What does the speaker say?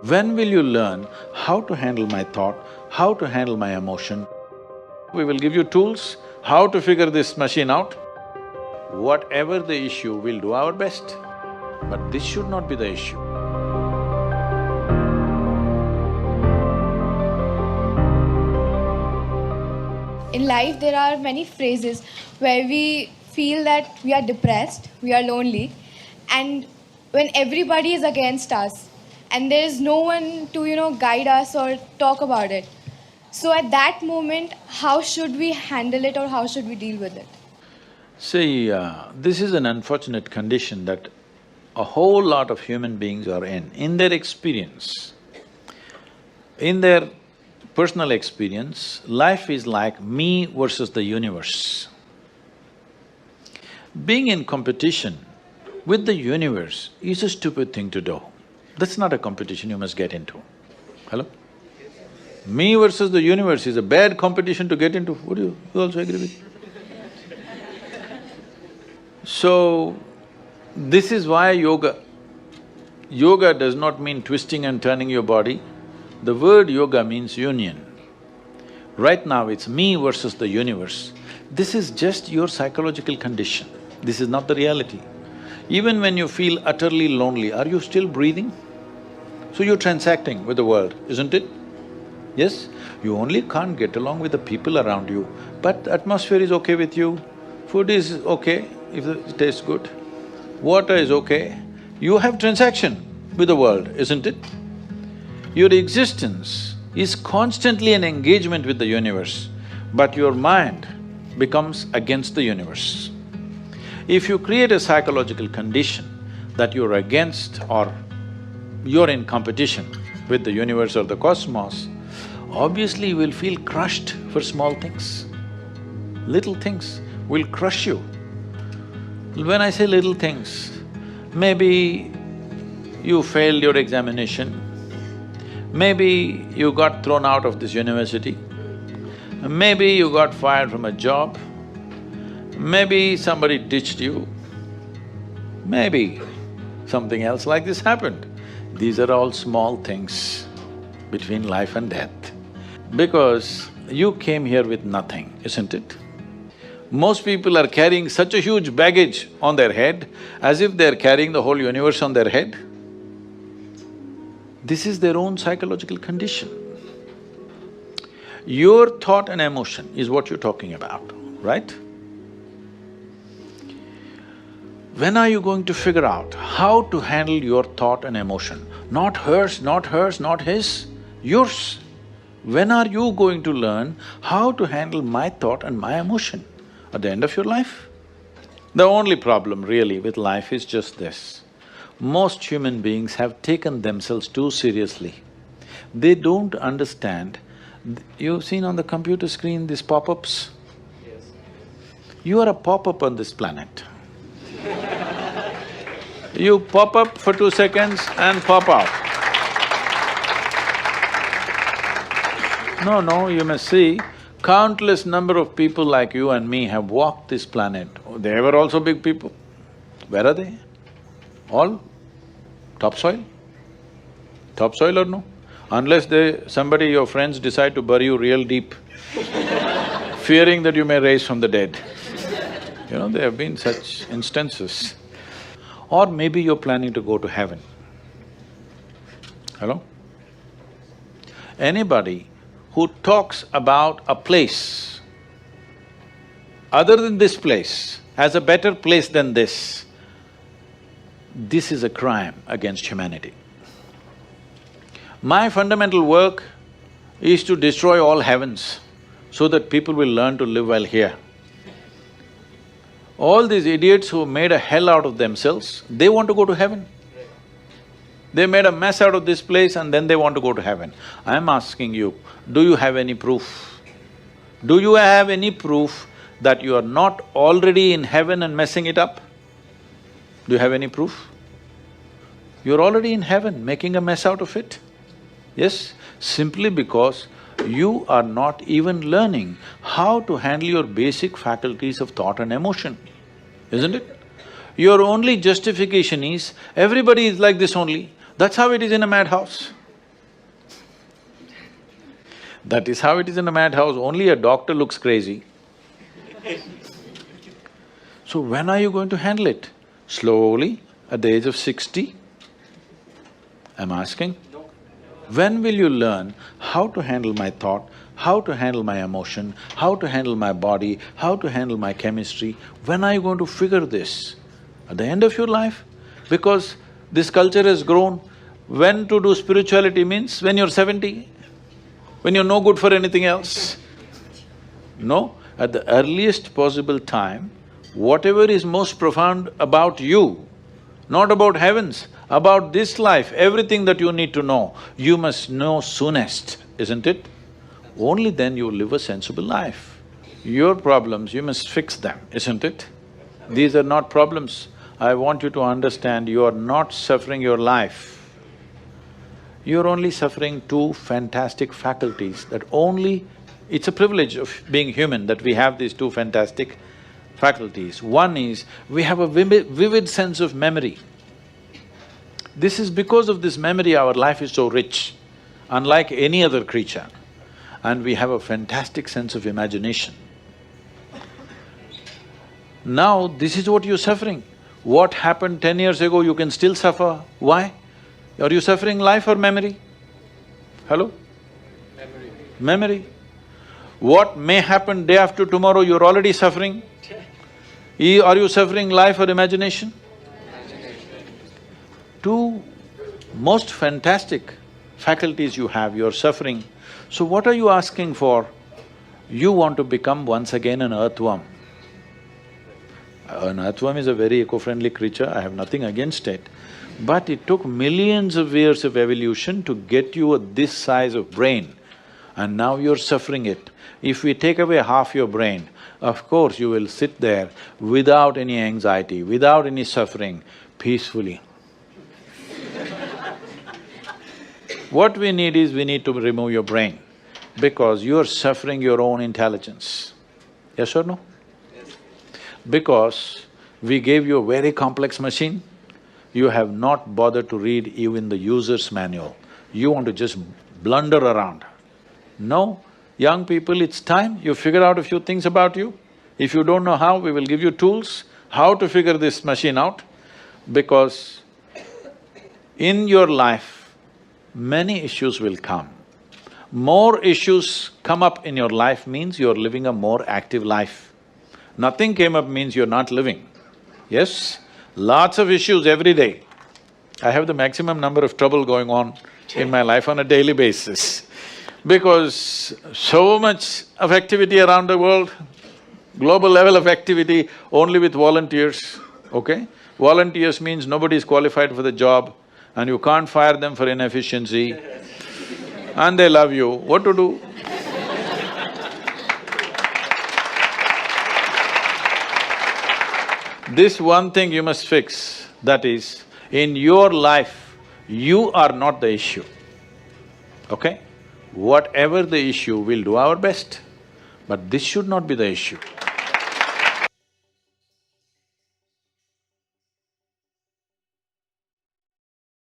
When will you learn how to handle my thought, how to handle my emotion? We will give you tools, how to figure this machine out. Whatever the issue, we'll do our best. But this should not be the issue. In life, there are many phases where we feel that we are depressed, we are lonely, and when everybody is against us, and there is no one to, guide us or talk about it. So at that moment, how should we handle it or how should we deal with it? See, this is an unfortunate condition that a whole lot of human beings are in their experience. In their personal experience, life is like me versus the universe. Being in competition with the universe is a stupid thing to do. That's not a competition you must get into. Hello? Me versus the universe is a bad competition to get into. Would you also agree with me? So, this is why yoga. Yoga does not mean twisting and turning your body. The word yoga means union. Right now it's me versus the universe. This is just your psychological condition. This is not the reality. Even when you feel utterly lonely, are you still breathing? So you're transacting with the world, isn't it? Yes? You only can't get along with the people around you, but atmosphere is okay with you, food is okay if it tastes good, water is okay. You have transaction with the world, isn't it? Your existence is constantly an engagement with the universe, but your mind becomes against the universe. If you create a psychological condition that you're against or you're in competition with the universe or the cosmos, obviously you will feel crushed for small things. Little things will crush you. When I say little things, maybe you failed your examination, maybe you got thrown out of this university, maybe you got fired from a job, maybe somebody ditched you, maybe something else like this happened. These are all small things between life and death. Because you came here with nothing, isn't it? Most people are carrying such a huge baggage on their head as if they're carrying the whole universe on their head. This is their own psychological condition. Your thought and emotion is what you're talking about, right? When are you going to figure out how to handle your thought and emotion? Not hers, not hers, not his, yours. When are you going to learn how to handle my thought and my emotion? At the end of your life? The only problem really with life is just this. Most human beings have taken themselves too seriously. They don't understand. You've seen on the computer screen these pop-ups? Yes. You are a pop-up on this planet. You pop up for 2 seconds and pop out. No, you must see, countless number of people like you and me have walked this planet. They were also big people. Where are they? All topsoil? Topsoil or no? Unless somebody, your friends decide to bury you real deep, fearing that you may rise from the dead. There have been such instances. Or maybe you're planning to go to heaven. Hello? Anybody who talks about a place other than this place as a better place than this is a crime against humanity. My fundamental work is to destroy all heavens so that people will learn to live well here. All these idiots who made a hell out of themselves, they want to go to heaven. They made a mess out of this place and then they want to go to heaven. I'm asking you, do you have any proof? Do you have any proof that you are not already in heaven and messing it up? Do you have any proof? You're already in heaven, making a mess out of it. Yes, simply because you are not even learning how to handle your basic faculties of thought and emotion, isn't it? Your only justification is, everybody is like this only, that's how it is in a madhouse. That is how it is in a madhouse, only a doctor looks crazy. So when are you going to handle it? Slowly, at the age of 60? I'm asking. When will you learn how to handle my thought, how to handle my emotion, how to handle my body, how to handle my chemistry? When are you going to figure this? At the end of your life? Because this culture has grown, when to do spirituality means when you're 70, when you're no good for anything else. No, at the earliest possible time, whatever is most profound about you, not about heavens, about this life, everything that you need to know, you must know soonest, isn't it? Only then you will live a sensible life. Your problems, you must fix them, isn't it? These are not problems. I want you to understand, you are not suffering your life. You're only suffering two fantastic faculties that only… It's a privilege of being human that we have these two fantastic faculties. One is, we have a vivid sense of memory. This is because of this memory our life is so rich, unlike any other creature. And we have a fantastic sense of imagination. Now, this is what you're suffering. What happened 10 years ago, you can still suffer. Why? Are you suffering life or memory? Hello? Memory. Memory. What may happen day after tomorrow, you're already suffering. Are you suffering life or imagination? Two most fantastic faculties you have, you're suffering. So what are you asking for? You want to become once again an earthworm. An earthworm is a very eco-friendly creature, I have nothing against it. But it took millions of years of evolution to get you this size of brain, and now you're suffering it. If we take away half your brain, of course you will sit there without any anxiety, without any suffering, peacefully. What we need is, we need to remove your brain, because you're suffering your own intelligence. Yes or no? Yes. Because we gave you a very complex machine, you have not bothered to read even the user's manual. You want to just blunder around. No, young people, it's time you figure out a few things about you. If you don't know how, we will give you tools, how to figure this machine out, because in your life, many issues will come. More issues come up in your life means you're living a more active life. Nothing came up means you're not living. Yes? Lots of issues every day. I have the maximum number of trouble going on in my life on a daily basis, because so much of activity around the world, global level of activity only with volunteers, okay? Volunteers means nobody is qualified for the job and you can't fire them for inefficiency and they love you, what to do? This one thing you must fix, that is, in your life, you are not the issue, okay? Whatever the issue, we'll do our best, but this should not be the issue.